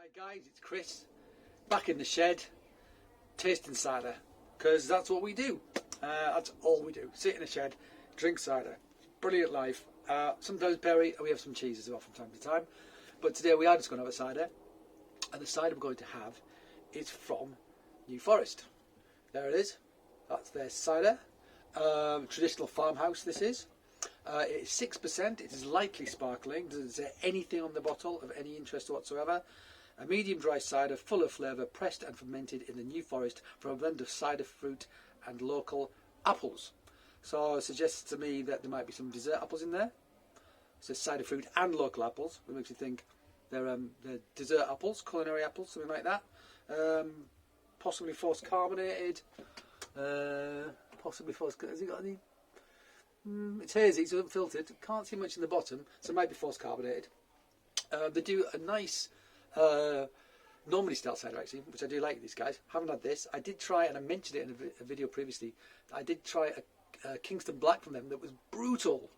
Hi guys, it's Chris, back in the shed, tasting cider, because that's what we do. That's all we do, sit in the shed, drink cider. Brilliant life. Sometimes berry, and we have some cheese as well from time to time. But today we are just going to have a cider, and the cider we're going to have is from New Forest. There it is, that's their cider. Traditional farmhouse this is. It is 6%, it is lightly sparkling, doesn't say anything on the bottle of any interest whatsoever. A medium dry cider full of flavour, pressed and fermented in the New Forest from a blend of cider fruit and local apples. So it suggests to me that there might be some dessert apples in there. It says cider fruit and local apples, which makes me think they're dessert apples, culinary apples, something like that. Possibly force carbonated. Possibly force. Has it got any? It's hazy, it's unfiltered. Can't see much in the bottom, so it might be force carbonated. They do a nice Normandy style cider actually, which I do like these guys. Haven't had this. I did try, and I mentioned it in a video previously, I did try a Kingston Black from them that was brutal,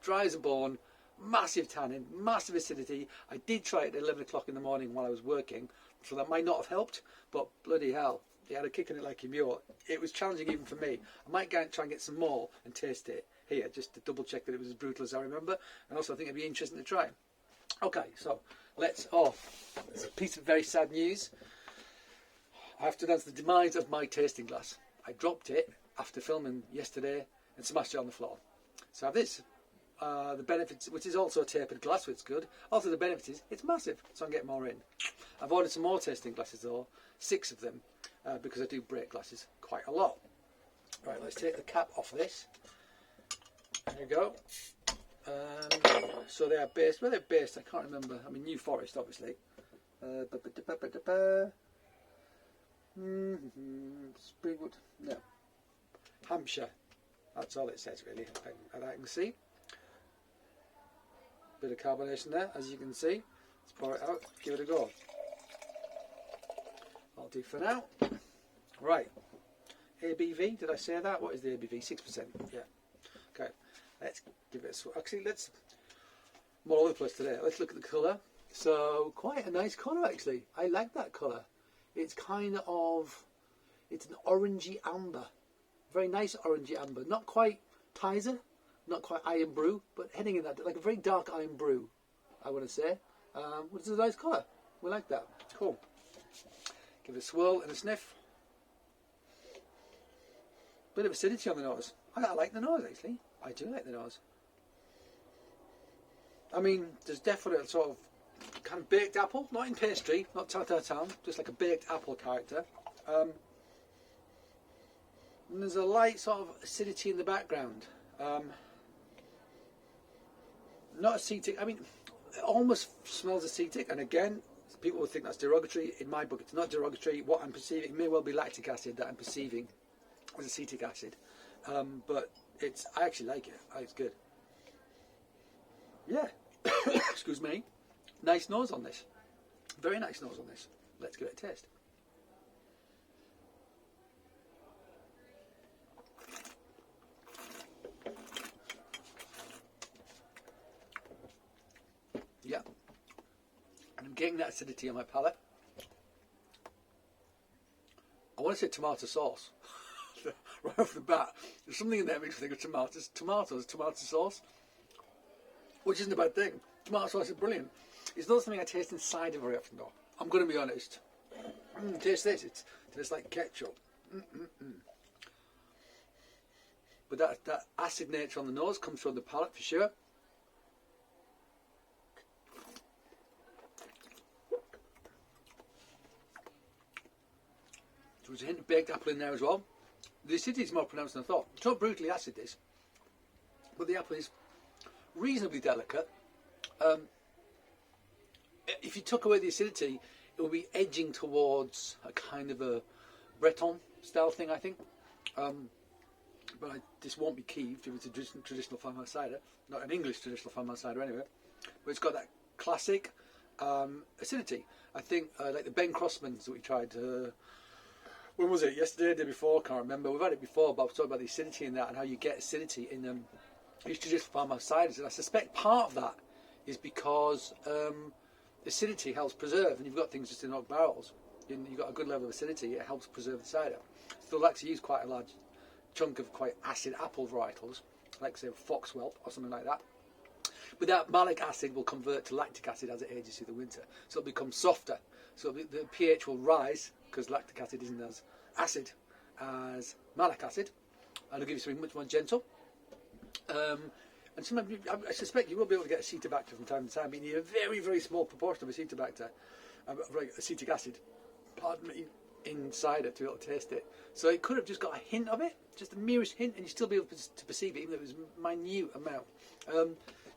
dry as a bone, massive tannin, massive acidity. I did try it at 11 o'clock in the morning while I was working, so that might not have helped, but bloody hell, he had a kick in it like a mule. It was challenging even for me. I might try and get some more and taste it here, just to double check that it was as brutal as I remember, and also I think it'd be interesting to try. Okay, so let's it's a piece of very sad news. I have to announce the demise of my tasting glass. I dropped it after filming yesterday and smashed it on the floor. So I have this. The benefits, which is also a tapered glass, which is good. Also the benefit is it's massive, so I can get more in. I've ordered some more tasting glasses though, 6 of them, because I do break glasses quite a lot. Right, let's take the cap off this. There you go. So they are based, where they're based I can't remember. I mean New Forest obviously. Springwood, no, Hampshire, that's all it says really, and I can see. Bit of carbonation there, as you can see. Let's pour it out, give it a go. I'll do for now. Right, ABV, did I say that? What is the ABV? 6%, yeah. Okay, let's give it a swirl. Actually, I'm all over the place today. Let's look at the colour. So, quite a nice colour actually. I like that colour. It's kind of, it's an orangey amber. Very nice orangey amber. Not quite Tizer, not quite iron brew, but heading in that, like a very dark iron brew, I want to say. Which is a nice colour. We like that. Cool. Give it a swirl and a sniff. Bit of acidity on the nose. I like the nose actually. I do like the nose. I mean, there's definitely a sort of kind of baked apple, not in pastry, not tartar, just like a baked apple character. And there's a light sort of acidity in the background. Not acetic, I mean, it almost smells acetic, and again, people would think that's derogatory. In my book, it's not derogatory. What I'm perceiving, it may well be lactic acid that I'm perceiving as acetic acid. But I actually like it. It's good. Yeah. Excuse me. Nice nose on this. Very nice nose on this. Let's give it a taste. Yeah. And I'm getting that acidity on my palate. I want to say tomato sauce. Right off the bat. There's something in there that makes me think of tomatoes, tomato sauce. Which isn't a bad thing. Tomato sauce is brilliant. It's not something I taste in cider very often though. I'm going to be honest. Taste this. It tastes like ketchup. But that acid nature on the nose comes from the palate for sure. So there's a hint of baked apple in there as well. The acidity is more pronounced than I thought. It's not brutally acid this, but the apple is reasonably delicate. If you took away the acidity, it would be edging towards a kind of a Breton style thing, I think. But this won't be keeved if it's a traditional farmhouse cider, not an English traditional farmhouse cider anyway. But it's got that classic acidity. I think like the Ben Crossmans that we tried. When was it? Yesterday, the day before? Can't remember. We've had it before, but I've talked about the acidity in that and how you get acidity in these traditional farmhouse ciders. And I suspect part of that is because acidity helps preserve, and you've got things just in oak barrels, you've got a good level of acidity, it helps preserve the cider. So they'll actually use quite a large chunk of quite acid apple varietals, like say Foxwell or something like that. But that malic acid will convert to lactic acid as it ages through the winter. So it'll become softer. So the pH will rise because lactic acid isn't as acid as malic acid. And it'll give you something much more gentle. And sometimes I suspect you will be able to get acetobacter from time to time, but you need a very, very small proportion of acetobacter, acetic acid, pardon me, in cider to be able to taste it. So it could have just got a hint of it, just the merest hint, and you still be able to perceive it, even though it was a minute amount.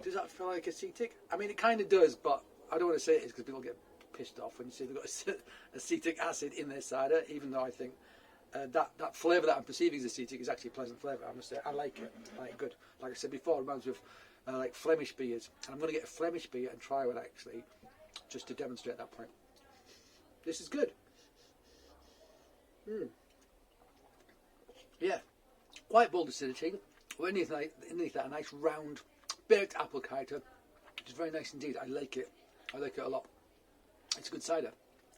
Does that feel like acetic? I mean, it kind of does, but I don't want to say it is because people get pissed off when you say they've got acetic acid in their cider, even though I think that flavour that I'm perceiving as acetic is actually a pleasant flavour. I must say, I like it. I like it good. Like I said before, it reminds me of like Flemish beers. And I'm going to get a Flemish beer and try one actually, just to demonstrate that point. This is good. Yeah, quite bold acidity. Well, underneath that, a nice round baked apple cider, which is very nice indeed. I like it. I like it a lot. It's a good cider.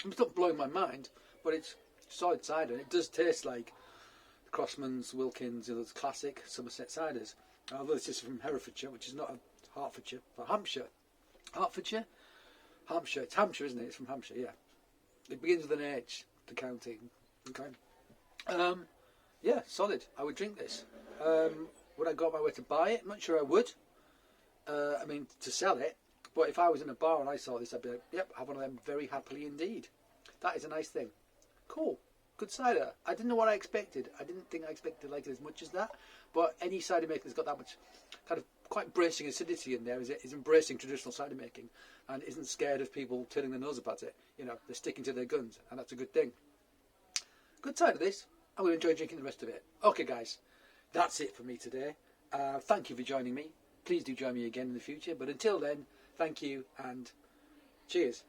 It's not blowing my mind, but it's solid cider. And it does taste like the Crossman's, Wilkins, those classic Somerset ciders. Although this is from Herefordshire, which is not a Hertfordshire, but Hampshire. Hertfordshire? Hampshire. It's Hampshire, isn't it? It's from Hampshire, yeah. It begins with an H, the county. Okay. Yeah, solid. I would drink this. Would I go out my way to buy it? I'm not sure I would. I mean, to sell it. But if I was in a bar and I saw this, I'd be like, yep, have one of them very happily indeed. That is a nice thing. Cool. Good cider. I didn't know what I expected. I didn't think I expected to like it as much as that. But any cider maker that's got that much kind of quite bracing acidity in there is embracing traditional cider making and isn't scared of people turning their nose up at it. You know, they're sticking to their guns, and that's a good thing. Good cider, this. I'm going to enjoy drinking the rest of it. Okay, guys. That's it for me today. Thank you for joining me. Please do join me again in the future. But until then, thank you and cheers.